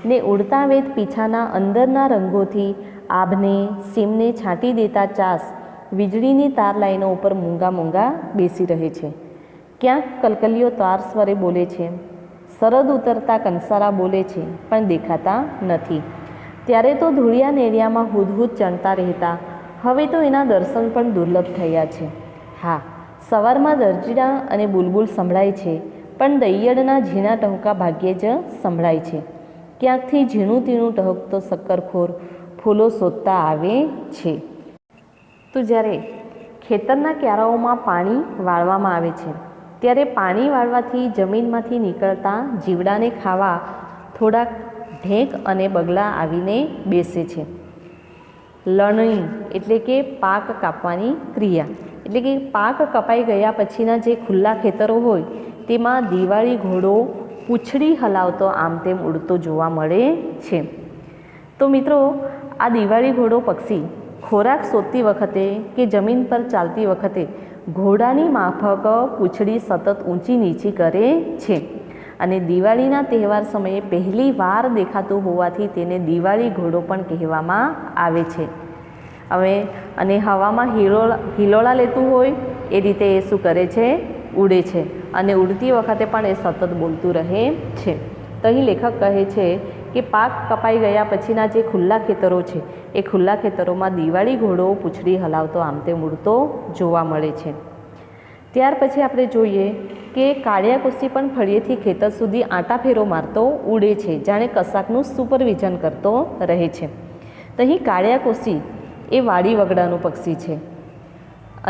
ને ઉડતા વેત પીછાના અંદરના રંગોથી આભને સીમને છાંટી દેતા ચાસ વીજળીની તાર લાઈનો ઉપર મૂંગા બેસી રહે છે. ક્યાંક કલકલીઓ તાર સ્વરે બોલે છે, સરદ ઉતરતા કંસારા બોલે છે પણ દેખાતા નથી. ત્યારે તો ધૂળિયા નેરિયામાં હુદહુદ ચણતા રહેતા હવે તો એના દર્શન પણ દુર્લભ થયા છે. હા, સવારમાં દરજીડા અને બુલબુલ સંભળાય છે પણ દૈયડના ઝીણા ટહુકા ભાગ્યે જ સંભળાય છે. ક્યાંકથી ઝીણું તીણું ટહુકતો શક્કરખોર ફૂલો શોધતા આવે છે. તો જ્યારે ખેતરના ક્યારાઓમાં પાણી વાળવામાં આવે છે ત્યારે પાણી વાળવાથી જમીનમાંથી નીકળતા જીવડાને ખાવા થોડાક ઢેક અને બગલા આવીને બેસે છે. લણણી એટલે કે પાક કાપવાની ક્રિયા, એટલે કે પાક કપાઈ ગયા પછીના જે ખુલ્લા ખેતરો હોય તેમાં દિવાળી ઘોડો પૂંછડી હલાવતો આમ તેમ ઉડતો જોવા મળે છે. તો મિત્રો, આ દિવાળી ઘોડો પક્ષી ખોરાક શોધતી વખતે કે જમીન પર ચાલતી વખતે ઘોડાની માફક પૂંછડી સતત ઊંચી નીચી કરે છે. અને દિવાળીના તહેવાર સમયે પહેલી વાર દેખાતું હોવાથી તેને દિવાળી ઘોડો પણ કહેવામાં આવે છે. હવે અને હવામાં હિલોળા લેતું હોય એ રીતે એ શું કરે છે? ઉડે છે. અને ઉડતી વખતે પણ એ સતત બોલતું રહે છે. તો અહીં લેખક કહે છે કે પાક કપાઈ ગયા પછીના જે ખુલ્લા ખેતરો છે એ ખુલ્લા ખેતરોમાં દિવાળી ઘોડો પૂંછડી હલાવતો આમ તેમ ઉડતો જોવા મળે છે. ત્યાર પછી આપણે જોઈએ કે કાળિયા કોસી પણ ફળિયેથી ખેતર સુધી આંટા ફેરો મારતો ઉડે છે, જાણે કશાકનું સુપરવિઝન કરતો રહે છે. તો અહીં કાળિયા કોસી એ વાડી વગડાનું પક્ષી છે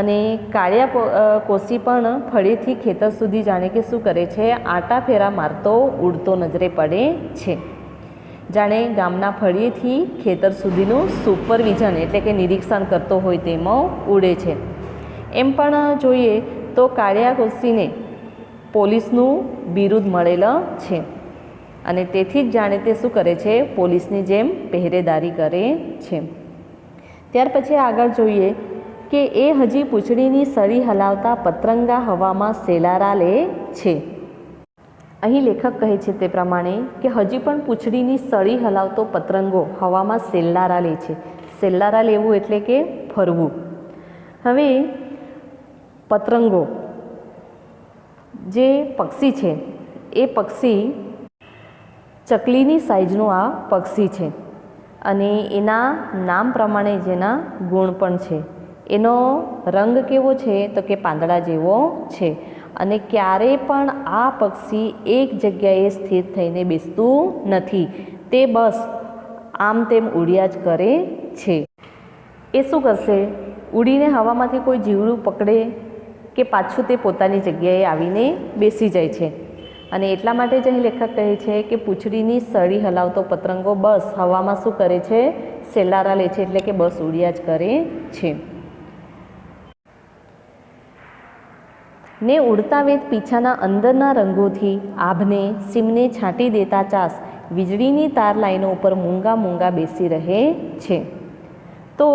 અને કાળિયા કોસી પણ ફળેથી ખેતર સુધી જાણે કે શું કરે છે, આંટા ફેરા મારતો ઉડતો નજરે પડે છે. જાણે ગામના ફળિયેથી ખેતર સુધીનું સુપરવિઝન એટલે કે નિરીક્ષણ કરતો હોય તેમાં ઉડે છે. એમ પણ જોઈએ તો કાળિયા કોસીને પોલીસનું બિરુદ મળેલ છે અને તેથી જ જાણે તે શું કરે છે, પોલીસની જેમ પહેરેદારી કરે છે. ત્યાર પછી આગળ જોઈએ કે એ હજી પૂંછડીની સળી હલાવતા પતરંગા હવામાં સેલારા લે છે. અહીં લેખક કહે છે તે પ્રમાણે કે હજી પણ પૂંછડીની સળી હલાવતો પતરંગો હવામાં સેલારા લે છે. સેલારા લેવું એટલે કે ફરવું. હવે પતરંગો જે પક્ષી છે એ પક્ષી ચકલીની સાઈઝનું આ પક્ષી છે અને એના નામ પ્રમાણે જેના ગુણ પણ છે. એનો રંગ કેવો છે તો કે પાંદડા જેવો છે અને ક્યારેય પણ આ પક્ષી એક જગ્યાએ સ્થિર થઈને બેસતું નથી. તે બસ આમ તેમ ઉડ્યા જ કરે છે. એ શું કરશે, ઉડીને હવામાંથી કોઈ જીવડું પકડે કે પાછું તે પોતાની જગ્યાએ આવીને બેસી જાય છે. અને એટલા માટે જ અહીં લેખક કહે છે કે પૂંછડીની સળી હલાવતો પતરંગો બસ હવામાં શું કરે છે, સેલારા લે છે એટલે કે બસ ઉડ્યા જ કરે છે. ને ઉડતા વેત પીછાના અંદરના રંગોથી આભને સીમને છાંટી દેતા ચાસ વીજળીની તાર લાઈનો ઉપર મૂંગા મૂંગા બેસી રહે છે. તો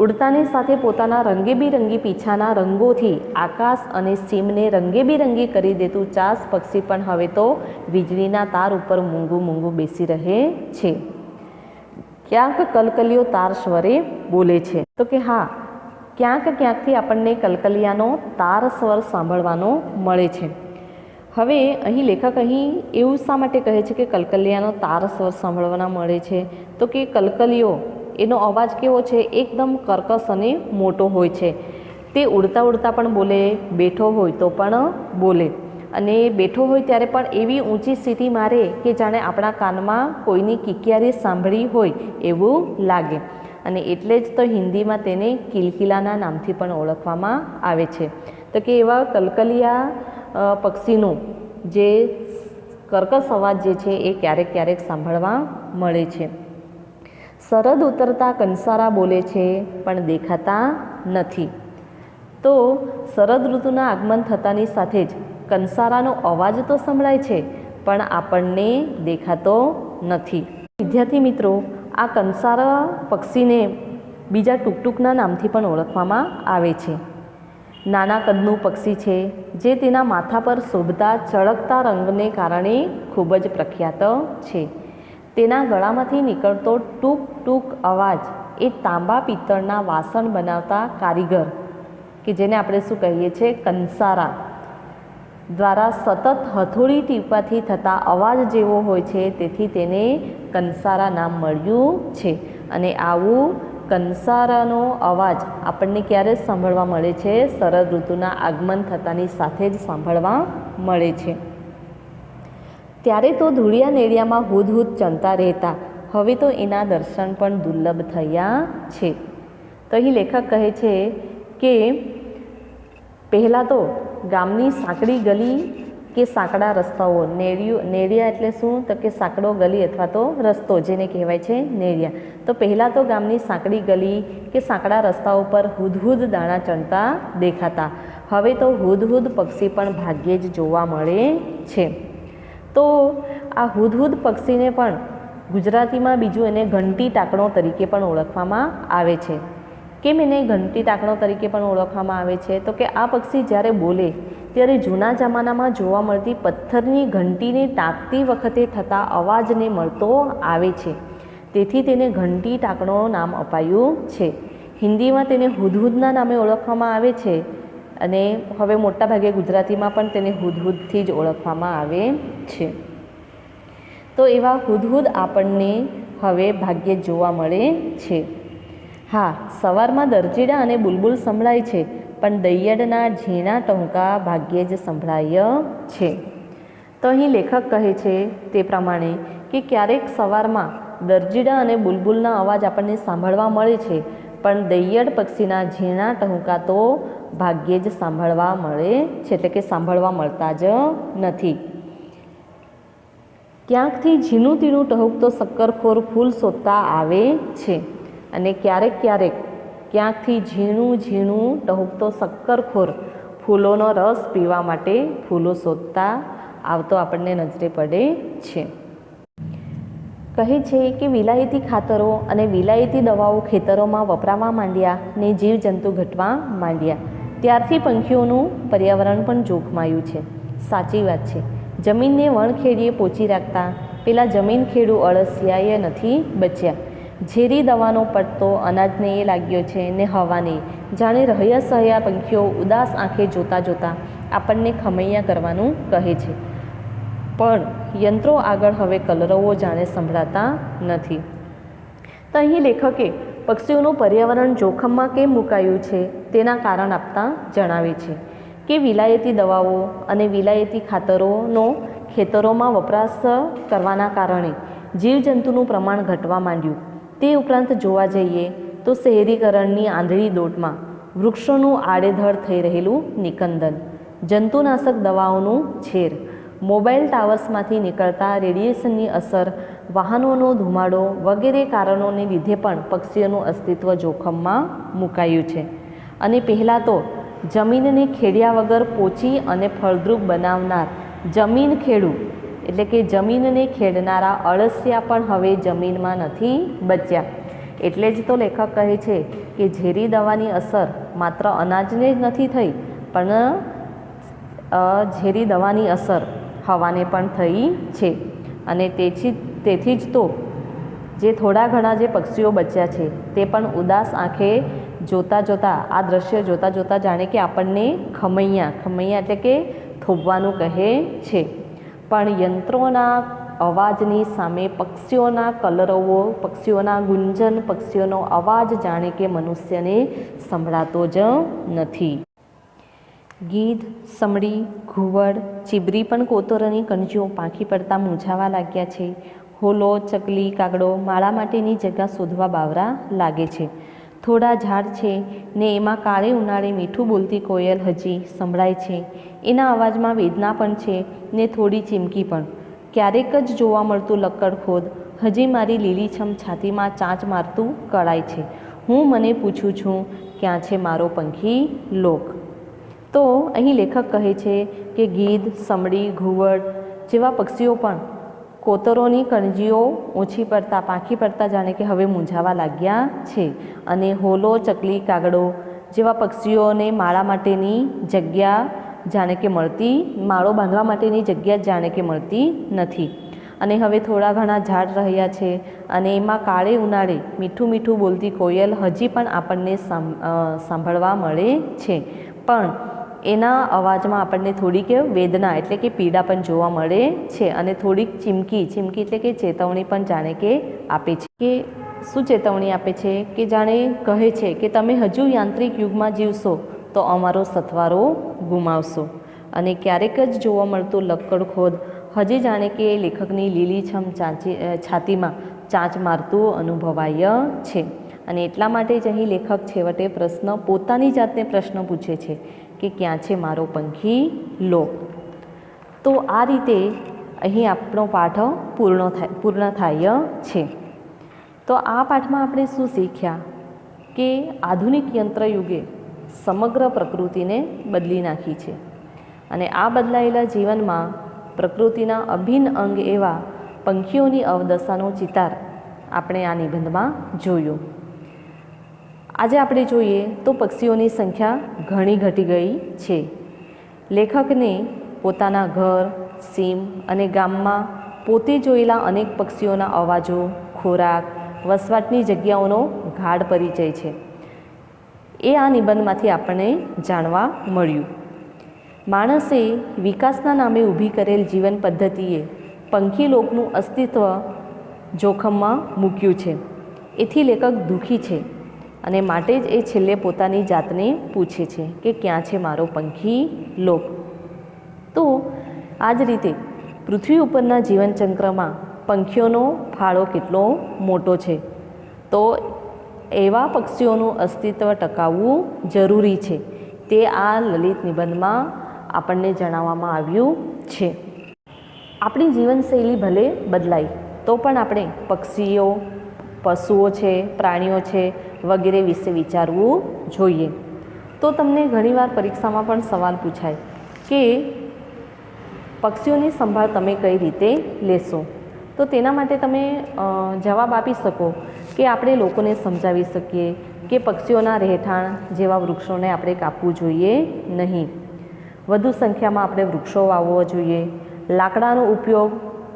ઉડતાની સાથે પોતાના રંગેબીરંગી પીછાના રંગોથી આકાશ અને સીમને રંગેબીરંગી કરી દેતું ચાસ પક્ષી પણ હવે તો વીજળીના તાર ઉપર મૂંગું મૂંગું બેસી રહે છે. ક્યાંક કલકલિયો તાર સ્વરે બોલે છે. તો કે હા, ક્યાંક ક્યાંકથી આપણને કલકલિયાનો તાર સ્વર સાંભળવાનો મળે છે. હવે અહીં લેખક એવું શા માટે કહે છે કે કલકલિયાનો તાર સ્વર સાંભળવાના મળે છે? તો કે કલકલિયો એનો અવાજ કેવો છે, એકદમ કર્કશ અને મોટો હોય છે. તે ઉડતા ઉડતા પણ બોલે, બેઠો હોય તો પણ બોલે અને બેઠો હોય ત્યારે પણ એવી ઊંચી સીટી મારે કે જાણે આપણા કાનમાં કોઈની કિકિયારી સાંભળી હોય એવું લાગે. અને એટલે જ તો હિન્દીમાં તેને કિલકિલાના નામથી પણ ઓળખવામાં આવે છે. તો કે એવા કલકલિયા પક્ષીનું જે કર્કશ અવાજ જે છે એ ક્યારેક ક્યારેક સાંભળવા મળે છે. શરદ ઉતરતા કંસારા બોલે છે પણ દેખાતા નથી. તો શરદ ઋતુના આગમન થતાની સાથે જ કંસારાનો અવાજ તો સંભળાય છે પણ આપણને દેખાતો નથી. વિદ્યાર્થી મિત્રો, આ કંસારા પક્ષીને બીજા ટૂંકટૂંકના નામથી પણ ઓળખવામાં આવે છે. નાના કદનું પક્ષી છે જે તેના માથા પર શોભતા ચળકતા રંગને કારણે ખૂબ જ પ્રખ્યાત છે. તેના ગળામાંથી નીકળતો ટૂંક ટૂંક અવાજ એ તાંબા પિત્તળના વાસણ બનાવતા કારીગર કે જેને આપણે શું કહીએ છીએ, કંસારા દ્વારા સતત હથોડી ટીપવાથી થતા અવાજ જેવો હોય છે, તેથી તેને કંસારા નામ મળ્યું છે. અને આવું કંસારાનો અવાજ આપણને ક્યારે સાંભળવા મળે છે? શરદ ઋતુના આગમન થતાની સાથે જ સાંભળવા મળે છે. ત્યારે તો ધૂળિયા નેળિયામાં હુદહુદ ચણતા રહેતા, હવે તો એના દર્શન પણ દુર્લભ થયા છે. તો અહીં લેખક કહે છે કે પહેલાં તો ગામની સાંકડી ગલી કે સાંકડા રસ્તાઓ, નેળિયા એટલે શું? તો કે સાંકડો ગલી અથવા તો રસ્તો જેને કહેવાય છે નેળિયા. તો પહેલાં તો ગામની સાંકડી ગલી કે સાંકડા રસ્તાઓ પર હુદહુદ દાણા ચણતા દેખાતા. હવે તો હુદહુદ પક્ષી પણ ભાગ્યે જ જોવા મળે છે. તો આ હુદહુદ પક્ષીને પણ ગુજરાતીમાં બીજું એને ઘંટી ટાકણો તરીકે પણ ઓળખવામાં આવે છે. કેમ એને ઘંટી ટાકણો તરીકે પણ ઓળખવામાં આવે છે? તો કે આ પક્ષી જ્યારે બોલે ત્યારે જૂના જમાનામાં જોવા મળતી પથ્થરની ઘંટીને ટાંકતી વખતે થતા અવાજને મળતો આવે છે. તેથી તેને ઘંટી ટાકણો નામ અપાયું છે. હિન્દીમાં તેને હુદહુદના નામે ઓળખવામાં આવે છે અને હવે મોટાભાગે ગુજરાતીમાં પણ તેને હુદહુદથી જ ઓળખવામાં આવે છે. તો એવા હુદહુદ આપણને હવે ભાગ્યે જ જોવા મળે છે. હા, સવારમાં દરજીડા અને બુલબુલ સંભળાય છે પણ દૈયડના ઝીણા ટહુકા ભાગ્યે જ સંભળાય છે. તો અહીં લેખક કહે છે તે પ્રમાણે કે ક્યારેક સવારમાં દરજીડા અને બુલબુલના અવાજ આપણને સાંભળવા મળે છે પણ દૈયડ પક્ષીના ઝીણા ટહુકા તો ભાગ્યે જ સાંભળવા મળે છે, એટલે કે સાંભળવા મળતા જ નથી. ક્યાંકથી ઝીણું તીણું ટહુકતો શક્કરખોર ફૂલ શોધતા આવે છે, અને ક્યારેક ક્યારેક ક્યાંકથી ઝીણું ઝીણું ટહુકતો શક્કરખોર ફૂલોનો રસ પીવા માટે ફૂલો શોધતા આવતો આપણને નજરે પડે છે. કહે છે કે વિલાયતી ખાતરો અને વિલાયતી દવાઓ ખેતરોમાં વપરાવા માંડ્યા ને જીવજંતુ ઘટવા માંડ્યા ત્યારથી પંખીઓનું પર્યાવરણ પણ જોખમાયું છે. સાચી વાત છે. જમીનને વણખેડીએ પોચી રાખતા પેલા જમીન ખેડૂ અળસિયાએ નથી બચ્યા. ઝેરી દવાનો પટ્ટો અનાજને એ લાગ્યો છે ને હવાને, જાણે રહ્યા સહયા પંખીઓ ઉદાસ આંખે જોતાં જોતાં આપણને ખમૈયા કરવાનું કહે છે. પણ યંત્રો આગળ હવે કલરવો જાણે સંભળાતા નથી. તો અહીં લેખકે પક્ષીઓનું પર્યાવરણ જોખમમાં કેમ મુકાયું છે તેના કારણ આપતા જણાવે છે કે વિલાયતી દવાઓ અને વિલાયતી ખાતરોનો ખેતરોમાં વપરાશ કરવાના કારણે જીવજંતુનું પ્રમાણ ઘટવા માંડ્યું. તે ઉપરાંત જોવા જઈએ તો શહેરીકરણની આંધળી દોટમાં વૃક્ષોનું આડેધડ થઈ રહેલું નિકંદન, જંતુનાશક દવાઓનું ઝેર, મોબાઈલ ટાવર્સમાંથી નીકળતા રેડિયેશનની અસર, વાહનોનો ધુમાડો વગેરે કારણોને લીધે પણ પક્ષીઓનું અસ્તિત્વ જોખમમાં મુકાયું છે. અને પહેલાં તો જમીનને ખેડ્યા વગર પોચી અને ફળદ્રુપ બનાવનાર જમીન ખેડૂ એટલે કે જમીનને ખેડનારા અળસિયા પણ હવે જમીનમાં નથી બચ્યા. એટલે જ તો લેખક કહે છે કે ઝેરી દવાની અસર માત્ર અનાજને જ નથી થઈ, પણ ઝેરી દવાની અસર હવાને પણ થઈ છે. અને તેથી જ તો જે થોડા ઘણા જે પક્ષીઓ બચ્યા છે તે પણ ઉદાસ આંખે જોતાં જોતાં આ દ્રશ્ય જોતાં જોતાં જાણે કે આપણને ખમૈયા એટલે કે થોભવાનું કહે છે. પણ યંત્રોના અવાજની સામે પક્ષીઓના કલરવો, પક્ષીઓના ગુંજન, પક્ષીઓનો અવાજ જાણે કે મનુષ્યને સંભળાતો જ નથી. ગીધ, સમડી, ઘુવડ, ચીબરી પણ કોતરોની કણજીઓ પાંખી પડતા મૂંઝાવા લાગ્યા છે. હોલો, ચકલી, કાગડો માળા માટેની જગ્યા શોધવા બાવરા લાગે છે. થોડા ઝાડ છે ને એમાં કાળે ઉનાળે મીઠું બોલતી કોયલ હજી સંભળાય છે. એના અવાજમાં વેદના પણ છે ને થોડી ચીમકી પણ. ક્યારેક જ જોવા મળતું લક્કડખોદ હજી મારી લીલીછમ છાતીમાં ચાંચ મારતું કળાય છે. હું મને પૂછું છું, ક્યાં છે મારો પંખી લોક? તો અહીં લેખક કહે છે કે ગીધ, સમડી, ઘુવડ જેવા પક્ષીઓ પણ કોતરોની કણજીઓ ઓછી પડતા, પાંખી પડતા જાણે કે હવે મૂંઝાવા લાગ્યા છે. અને હોલો, ચકલી, કાગડો જેવા પક્ષીઓને માળા માટેની જગ્યા જાણે કે મળતી, માળો બાંધવા માટેની જગ્યા જાણે કે મળતી નથી. અને હવે થોડા ઘણા ઝાડ રહ્યા છે અને એમાં કાળે ઉનાળે મીઠું મીઠું બોલતી કોયલ હજી પણ આપણને સાંભળવા મળે છે. પણ એના અવાજમાં આપણને થોડીક વેદના એટલે કે પીડા પણ જોવા મળે છે. અને થોડીક ચીમકી એટલે કે ચેતવણી પણ જાણે કે આપે છે. કે શું ચેતવણી આપે છે? કે જાણે કહે છે કે તમે હજુ યાંત્રિક યુગમાં જીવશો તો અમારો સથવારો ગુમાવશો. અને ક્યારેક જ જોવા મળતું લક્કડખોદ હજી જાણે કે લેખકની લીલીછમ છાતીમાં ચાંચ મારતું અનુભવાય છે. અને એટલા માટે જ અહીં લેખક છેવટે પોતાની જાતને પ્રશ્ન પૂછે છે કે ક્યાં છે મારો પંખી લોક? તો આ રીતે અહીં આપણો પાઠ પૂર્ણ થાય છે. તો આ પાઠમાં આપણે શું શીખ્યા? કે આધુનિક યંત્રયુગે સમગ્ર પ્રકૃતિને બદલી નાખી છે. અને આ બદલાયેલા જીવનમાં પ્રકૃતિના અભિન્ન અંગ એવા પંખીઓની અવદશાનો ચિતાર આપણે આ નિબંધમાં જોયો. આજે આપણે જોઈએ તો પક્ષીઓની સંખ્યા ઘણી ઘટી ગઈ છે. લેખકને પોતાના ઘર, સીમ અને ગામમાં પોતે જોયેલા અનેક પક્ષીઓના અવાજો, ખોરાક, વસવાટની જગ્યાઓનો ગાઢ પરિચય છે. એ આ નિબંધમાંથી આપણને જાણવા મળ્યું. માણસે વિકાસના નામે ઊભી કરેલ જીવન પદ્ધતિએ પંખી લોકનું અસ્તિત્વ જોખમમાં મૂક્યું છે. એથી લેખક દુઃખી છે અને માટે જ એ છેલ્લે પોતાની જાતને પૂછે છે કે ક્યાં છે મારો પંખી લોક? તો આ જ રીતે પૃથ્વી ઉપરના જીવનચક્રમાં પંખીઓનો ફાળો કેટલો મોટો છે? તો એવા પક્ષીઓનું અસ્તિત્વ ટકાવવું જરૂરી છે તે આ લલિત નિબંધમાં આપણને જણાવવામાં આવ્યું છે. આપણી જીવનશૈલી ભલે બદલાય તો પણ આપણે પક્ષીઓ, પશુઓ છે, પ્રાણીઓ છે વગેરે વિશે વિચારવું જોઈએ. તો તમને ઘણીવાર પરીક્ષામાં પણ સવાલ પૂછાય કે પક્ષીઓની સંભાળ તમે કઈ રીતે લેશો? તો તેના માટે તમે જવાબ આપી શકો કે આપણે લોકોને સમજાવી શકીએ કે પક્ષીઓના રહેઠાણ જેવા વૃક્ષોને આપણે કાપવું જોઈએ નહીં, વધુ સંખ્યામાં આપણે વૃક્ષો વાવવો જોઈએ, લાકડાનો ઉપયોગ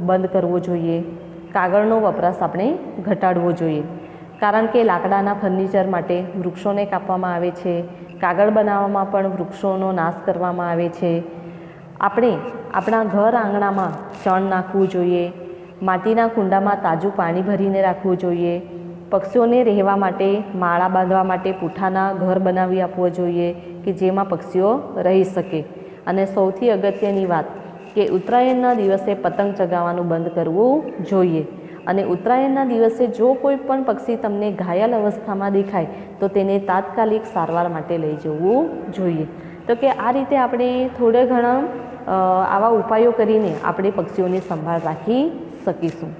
બંધ કરવો જોઈએ, કાગળનો વપરાશ આપણે ઘટાડવો જોઈએ, કારણ કે લાકડાના ફર્નિચર માટે વૃક્ષોને કાપવામાં આવે છે, કાગળ બનાવવામાં પણ વૃક્ષોનો નાશ કરવામાં આવે છે. આપણે આપણા ઘર આંગણામાં ચણ નાખવું જોઈએ, માટીના કુંડામાં તાજું પાણી ભરીને રાખવું જોઈએ, પક્ષીઓને રહેવા માટે માળા બાંધવા માટે પૂંઠાના ઘર બનાવી આપવો જોઈએ કે જેમાં પક્ષીઓ રહી શકે. અને સૌથી અગત્યની વાત કે ઉત્તરાયણના દિવસે પતંગ ચગાવવાનું બંધ કરવું જોઈએ. અને ઉત્તરાયણના દિવસે જો કોઈ પણ પક્ષી તમને ઘાયલ અવસ્થામાં દેખાય તો તેને તાત્કાલિક સારવાર માટે લઈ જવું જોઈએ. તો કે આ રીતે આપણે થોડા ઘણા આવા ઉપાયો કરીને આપણે પક્ષીઓની સંભાળ રાખી શકીશું.